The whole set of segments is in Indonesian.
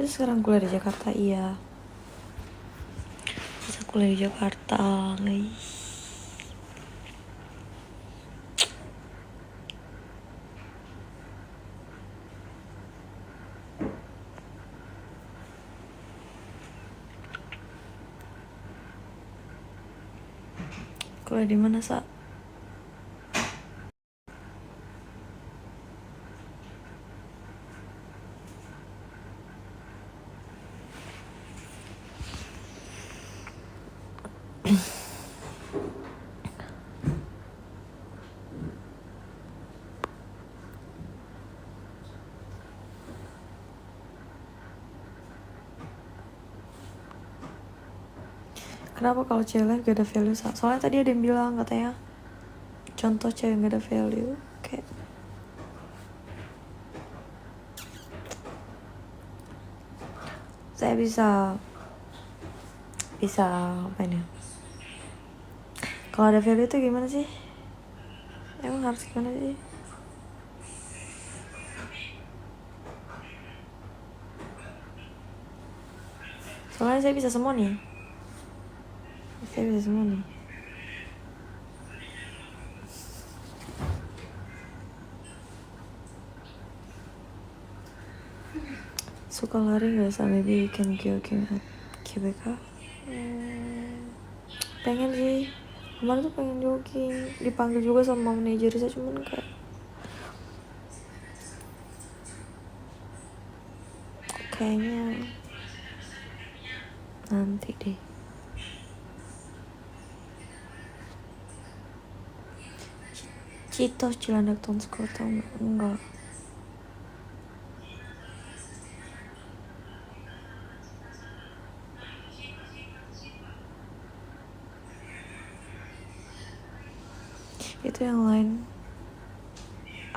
Terus sekarang kuliah di Jakarta, iya. Bisa kuliah di Jakarta, guys. Kuliah di mana, Sa? Kenapa kalau cewek gak ada value, Sa? Soalnya tadi ada yang bilang katanya contoh cewek gak ada value kayak saya bisa apa ini? Kalau ada value itu gimana sih? Emang harus gimana sih? Soalnya saya bisa semua nih. Saya bisa semua nih. Suka lari gak, Sa? Maybe we can go at GBK. Pengen sih. Kemarin tuh pengen jogging. Dipanggil juga sama manajer saya, cuman kayak kayaknya nanti deh. Citos Cilandak Town Square, tau gak? Enggak. Itu yang lain.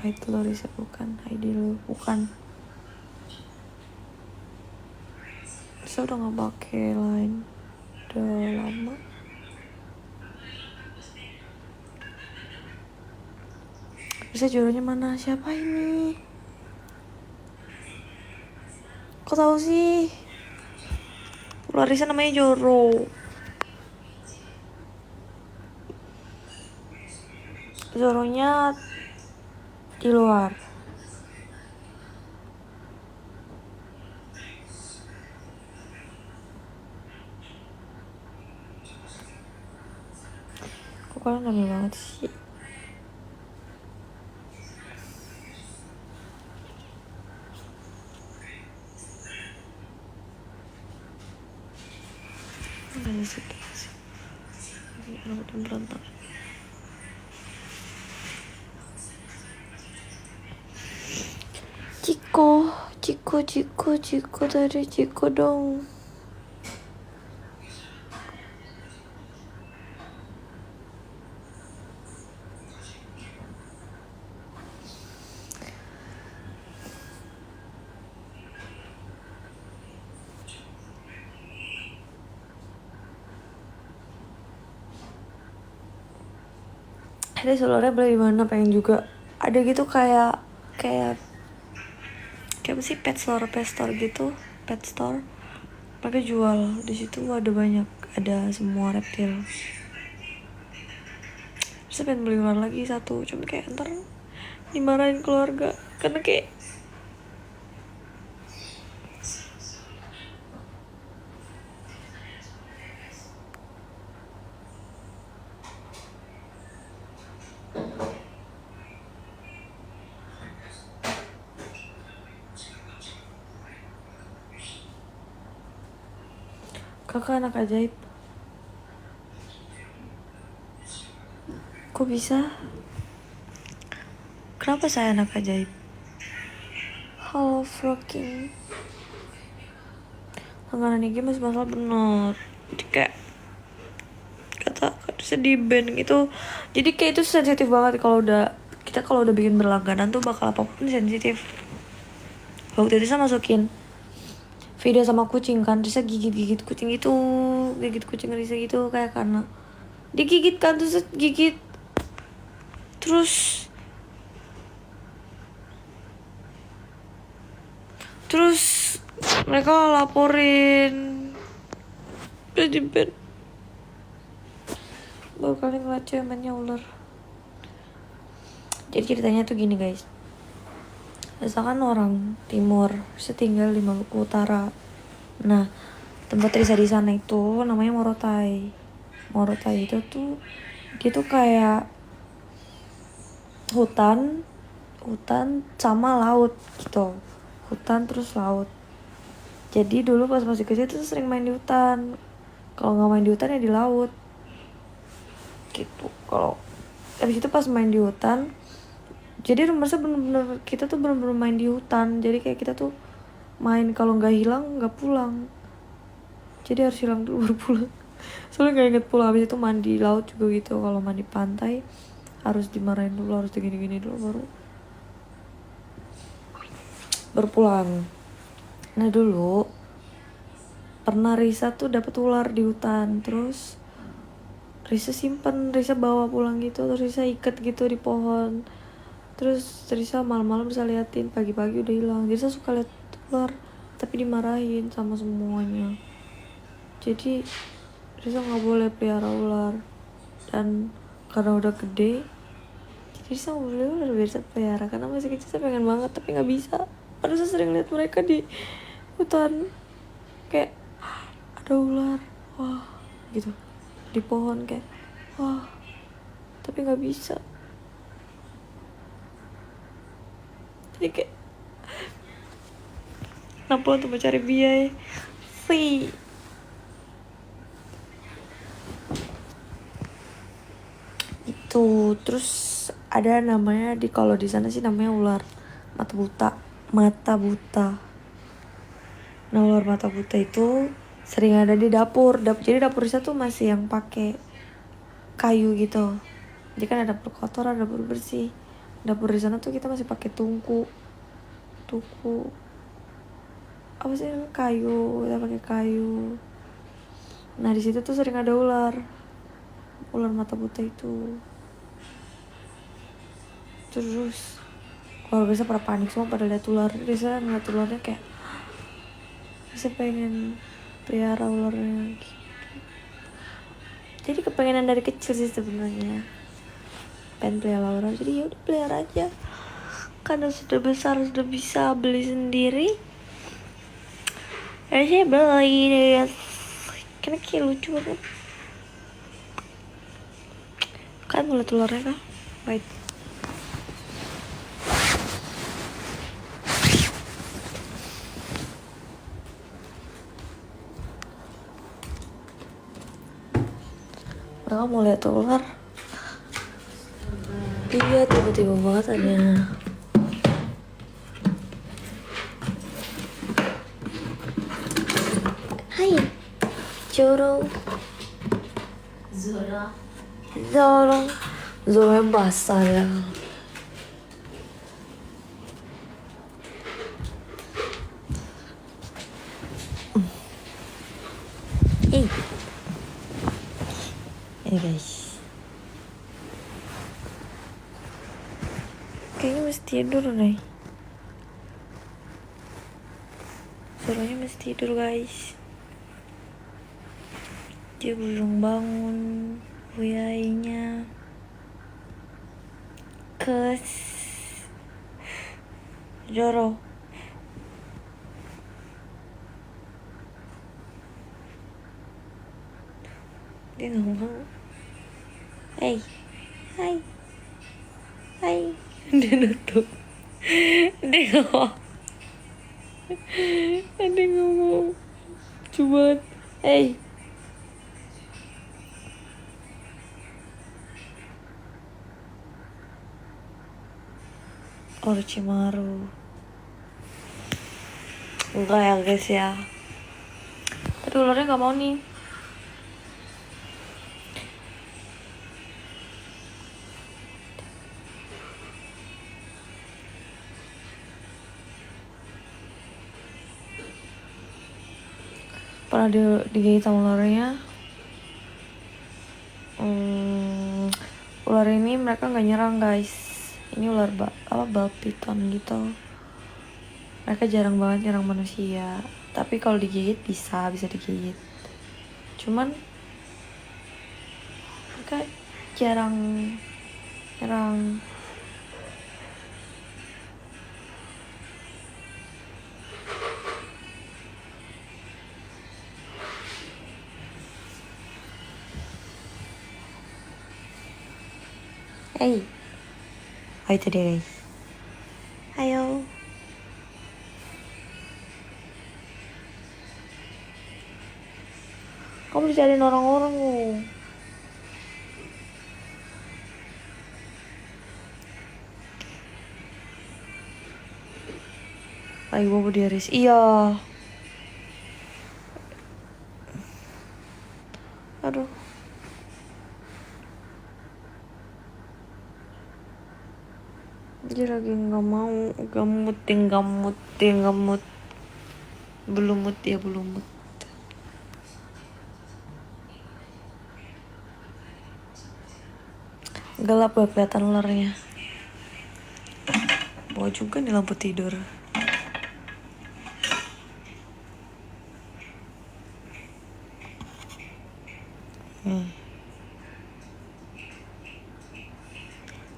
Aidlo Risa bukan. Aidlo bukan. Saya udah gak pakai line. Udah lama. Bisa jurunya mana? Siapa ini? Kok tahu sih? Larissa namanya Joro. Zoronya di luar. Kok kalian aneh banget sih? Udah sedih sih. Udah berantak. Ciko tadi Ciko dong. Ada seluruhnya beli mana, pengen juga. Ada gitu kayak apa sih, pet store gitu, pet store. Mereka jual di situ, ada banyak, ada semua reptil. Terus pengen beli ular lagi satu, cuma kayak ntar dimarahin keluarga karena kayak kakak anak ajaib. Kok bisa? Kenapa saya anak ajaib? Halo Froking. Langganan ini mas masalah bener. Jadi kayak kata sedih band gitu. Jadi kayak itu sensitif banget kalau udah bikin berlangganan tuh bakal apapun sensitif. Waktu itu saya masukin video sama kucing kan, terus gigit kucing itu, gigit kucing Risa gitu, kayak karena digigit kan, terus gigit terus mereka laporin di band. Baru kali ngeliat cewek mainnya ular. Jadi ceritanya tuh gini guys, misalkan orang timur setinggal di Maluku Utara. Nah, tempat Risa di sana itu namanya Morotai. Morotai itu tuh dia tuh kayak hutan sama laut gitu. Hutan terus laut. Jadi dulu pas masih kecil tuh sering main di hutan. Kalau nggak main di hutan ya di laut. Gitu. Kalau habis itu pas main di hutan, jadi rumahnya bener-bener kita tuh bener-bener main di hutan. Jadi kayak kita tuh main kalau nggak hilang nggak pulang. Jadi harus hilang dulu baru pulang. Soalnya nggak inget pulang. Habis itu mandi laut juga gitu. Kalau mandi pantai harus dimarahin dulu, harus digini-gini dulu baru pulang. Nah dulu pernah Risa tuh dapet ular di hutan, terus Risa simpen, Risa bawa pulang gitu, terus Risa ikat gitu di pohon. Terus Risa malam-malam bisa liatin, pagi-pagi udah hilang. Risa suka liat ular, tapi dimarahin sama semuanya. Jadi Risa nggak boleh pelihara ular. Dan karena udah gede, jadi Risa nggak boleh ular biasa pelihara. Karena masih kecil saya pengen banget, tapi nggak bisa. Padahal saya sering lihat mereka di hutan, kayak ada ular, wah gitu, di pohon kayak wah, tapi nggak bisa. Jadi kayak kenapa untuk mencari biaya sih. Itu terus ada namanya kalau di sana sih namanya ular mata buta. Nah ular mata buta itu sering ada di dapur. Jadi dapur Risa tuh masih yang pakai kayu gitu. Jadi kan ada dapur kotor, ada dapur bersih. Dapur di sana tuh kita masih pakai tuku apa sih namanya, kayu. Kita pakai kayu. Nah di situ tuh sering ada ular mata buta itu. Terus keluarga Risa pada panik semua, pada lihat ular. Risa ngeliat ularnya kayak Risa pengen pelihara ularnya gitu. Jadi kepengenan dari kecil sih sebenarnya, pengen pelihara ular. Jadi ya udah pelihara aja. Karena sudah besar, sudah bisa beli sendiri, ya saya beli deh. Karena kayak lucu banget kan ngeliat ularnya kan. Wait, mereka mau lihat ular, iya tiba-tiba banget ada. Hai Zoro yang basah ya. Ya guys, kayaknya mesti tidur nih. Zoronya mesti tidur guys. Dia belum bangun. Uyainya kes Zoro. Dia nggak mau. Hai dia nutup. Dia nggak mau. Dia nggak mau. Coba Orochimaru. Enggak ya guys ya. Tapi ularnya nggak mau nih. Pernah digigit sama ularnya. Ular ini mereka nggak nyerang guys. Ini ular bal piton gitu. Mereka jarang banget nyerang manusia. Tapi kalau digigit bisa digigit. Cuman mereka jarang nyerang. Hey, oh itu dia guys. Ayo. Kamu dicariin orang-orang loh. Lagi bobo di Aris. Iya. Aduh. Dia lagi nggak mau, gamut. Belum mood ya, belum mood. Gelap gak kelihatan ularnya. Bawa juga nih lampu tidur.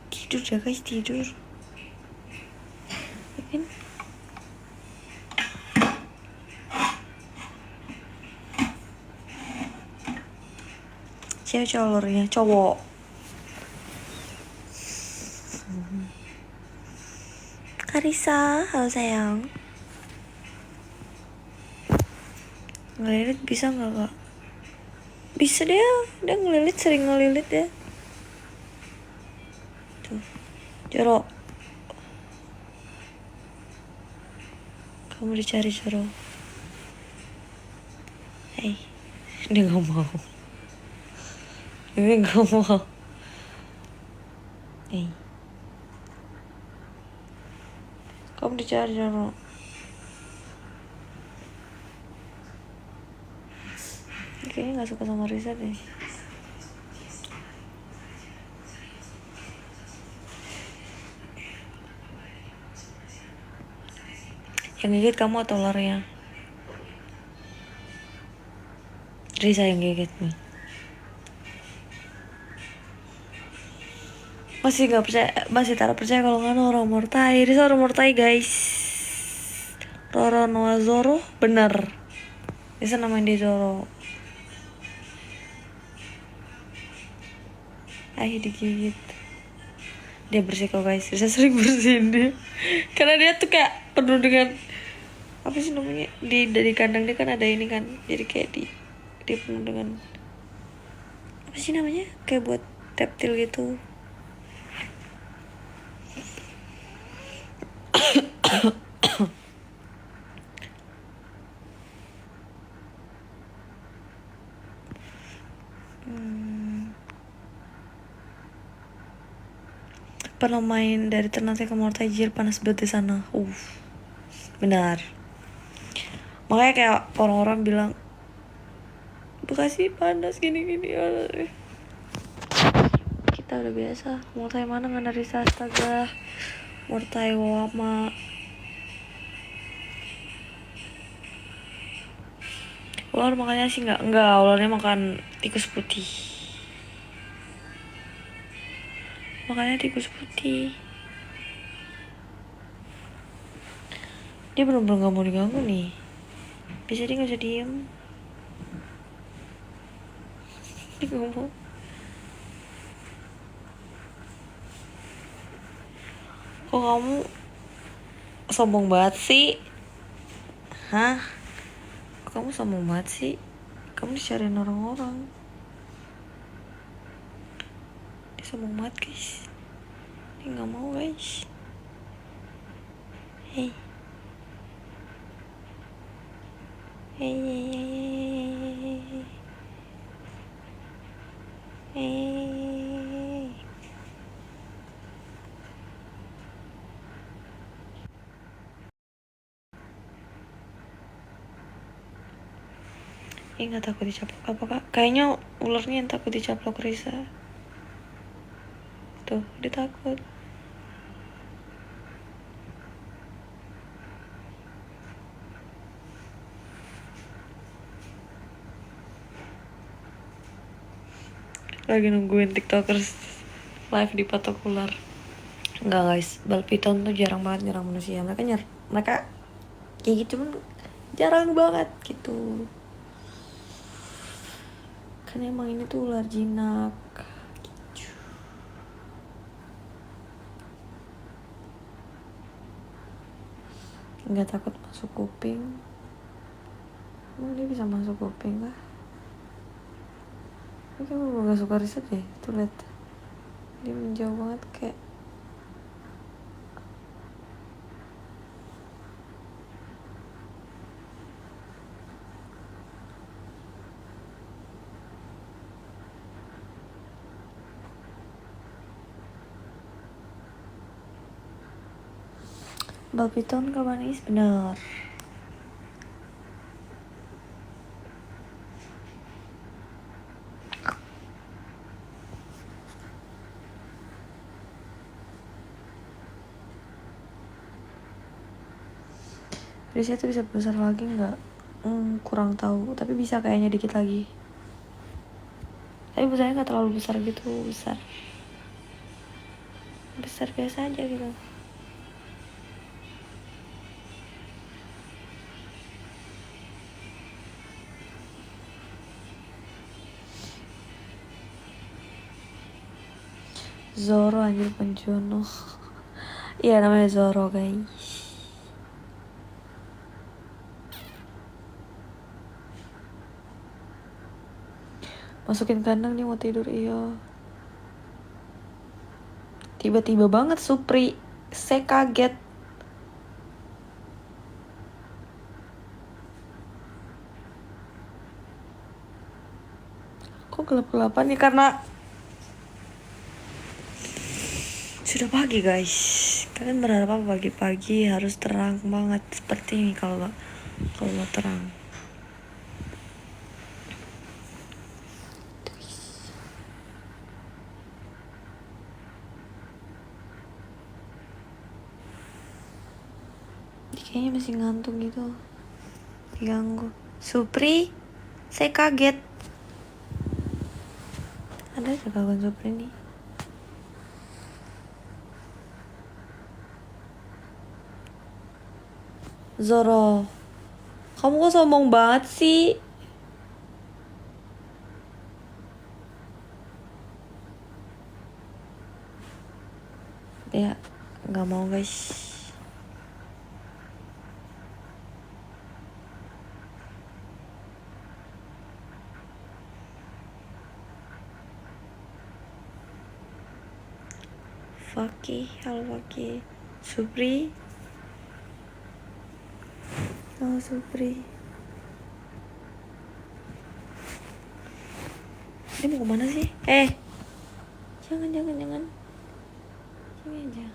Tidur ya guys, tidur. Kan? Siapa cowok ularnya? Cowok. Karisa, halo sayang. Ngelilit bisa nggak kak? Bisa dia ngelilit, sering ngelilit ya. Tuh, Joro. Kamu dicari Joro. Hei, dia nggak mau. Dia nggak mau. Hei, kamu dicari Joro. Kayaknya nggak suka sama Risa deh. Yang gigit kamu atau ularnya? Risa yang gigit nih. Masih nggak percaya, masih tak percaya kalau nggak Roro Mortai. Risa Roro Mortai guys. Roro Noah Zoro bener. Risa namain dia Zoro. Ayo digigit. Dia bersih kok guys. Risa sering bersihin dia. Karena dia tuh kayak penuh dengan apa sih namanya, dari kandang dia kan ada ini kan, jadi kayak dia penuh dengan apa sih namanya, kayak buat reptil gitu. Pernah main dari Ternate ke Mortajir, panas banget di sana. Benar. Makanya kayak orang-orang bilang Bekasi panas gini-gini. Kita udah biasa. Mortai mana nggak dari astaga. Mortai Wama. Ular makannya sih enggak, ularnya makan tikus putih. Makanya tikus putih. Dia bener-bener gak mau diganggu nih. Bisa dia gak usah diem. Dia gak mau. Kok kamu sombong banget sih? Hah? Kok kamu sombong banget sih? Kamu dicariin orang-orang. Dia sombong banget guys. Dia gak mau guys. Hey. Nggak takut dicaplok apa kak? Kayaknya ularnya yang takut dicaplok Risa. Tuh, dia takut. lagi nungguin tiktokers live di patok ular. Enggak guys, bal piton tuh jarang banget nyerang manusia. Mereka kayak gitu, cuman jarang banget gitu. Kan emang ini tuh ular jinak. Nggak takut masuk kuping. Emang dia bisa masuk kuping kah? Ini kan gue gak suka riset deh. Tuh liat, dia menjauh banget kayak. Bal piton kapan is bener. Riset tuh bisa besar lagi nggak? Kurang tahu, tapi bisa kayaknya dikit lagi. Tapi besarnya nggak terlalu besar gitu, besar biasa aja gitu. Zoro anjir penjono. Iya namanya Zoro guys. Masukin kandang nih mau tidur, iya. Tiba-tiba banget Supri, saya kaget. Kok gelap-gelapan ya, karena sudah pagi guys. Kalian berharap apa pagi-pagi harus terang banget seperti ini? Kalau nggak terang. Dia kayaknya masih ngantuk gitu. Diganggu. Supri, saya kaget. Ada aja gangguan Supri nih. Zoro, kamu kok sombong banget sih? Ya, nggak mau guys. Faki, halo Faki. Supri, halo Supri. Dia mau kemana sih? Jangan sini aja.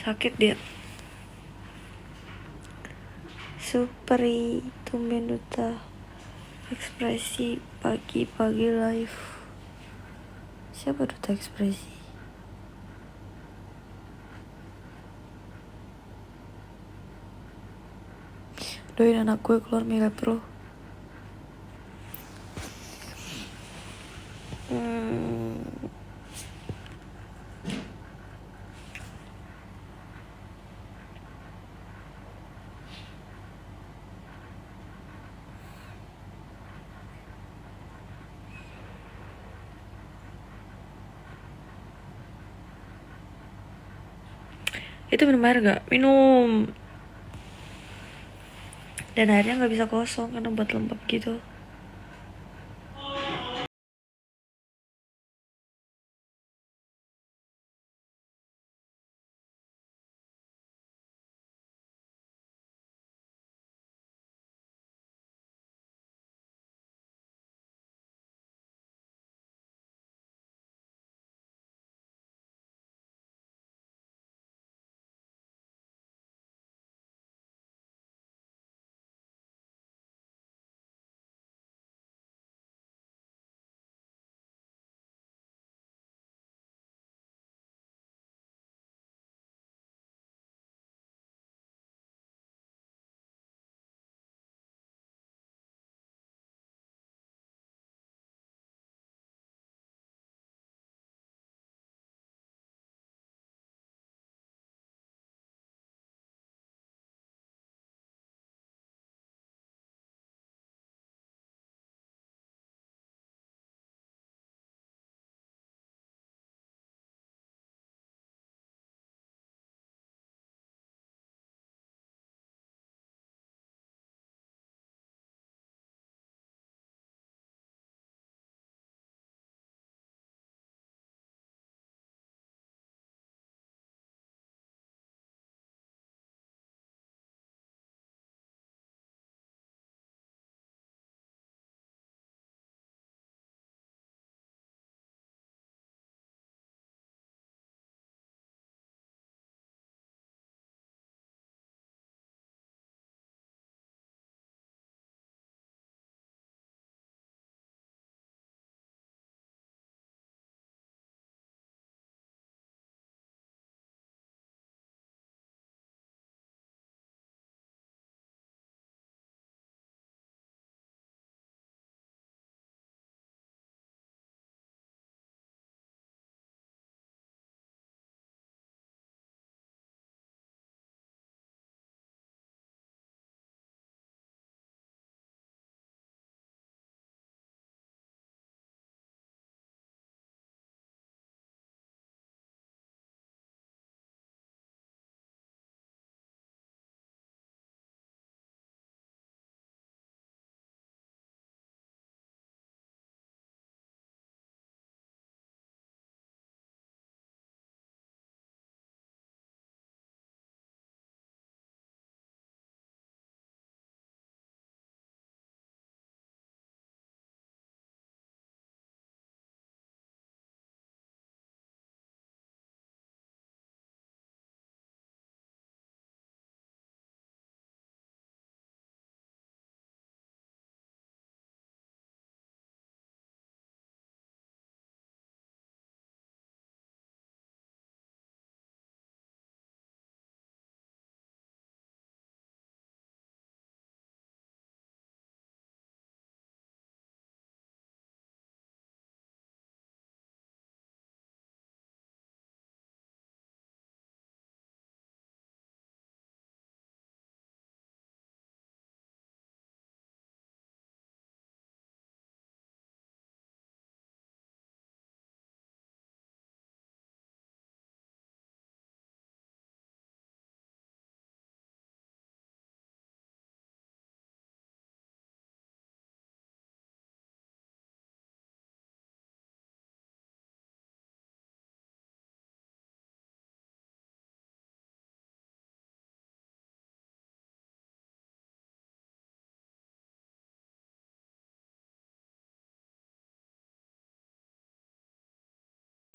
Sakit dia. Supri, tumben duta ekspresi pagi-pagi live. Siapa duta ekspresi? Doain anak gue keluar mirip lo. Itu minum air gak? Minum. Dan airnya gak bisa kosong karena buat lembab gitu.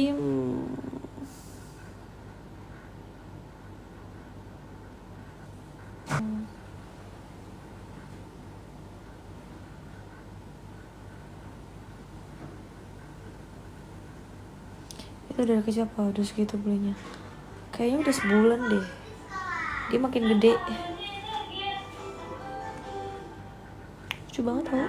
Itu dari kecil apa udah segitu belinya? Kayaknya udah sebulan deh. Dia makin gede. lucu banget tau.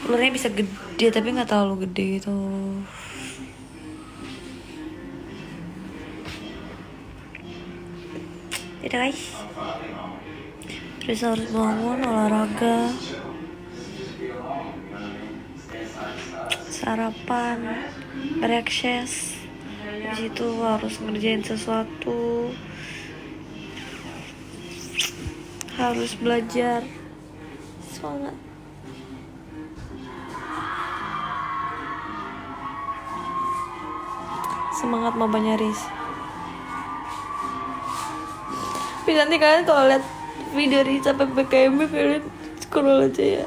Ularnya bisa gede tapi nggak terlalu gede gitu. Yaudah guys, terus harus bangun olahraga, sarapan, breakfast, habis itu harus ngerjain sesuatu, harus belajar. Semangat. Semangat mamanya Riz. Tapi nanti kalian kalau lihat video Riz sampai PKM kalian scroll aja ya.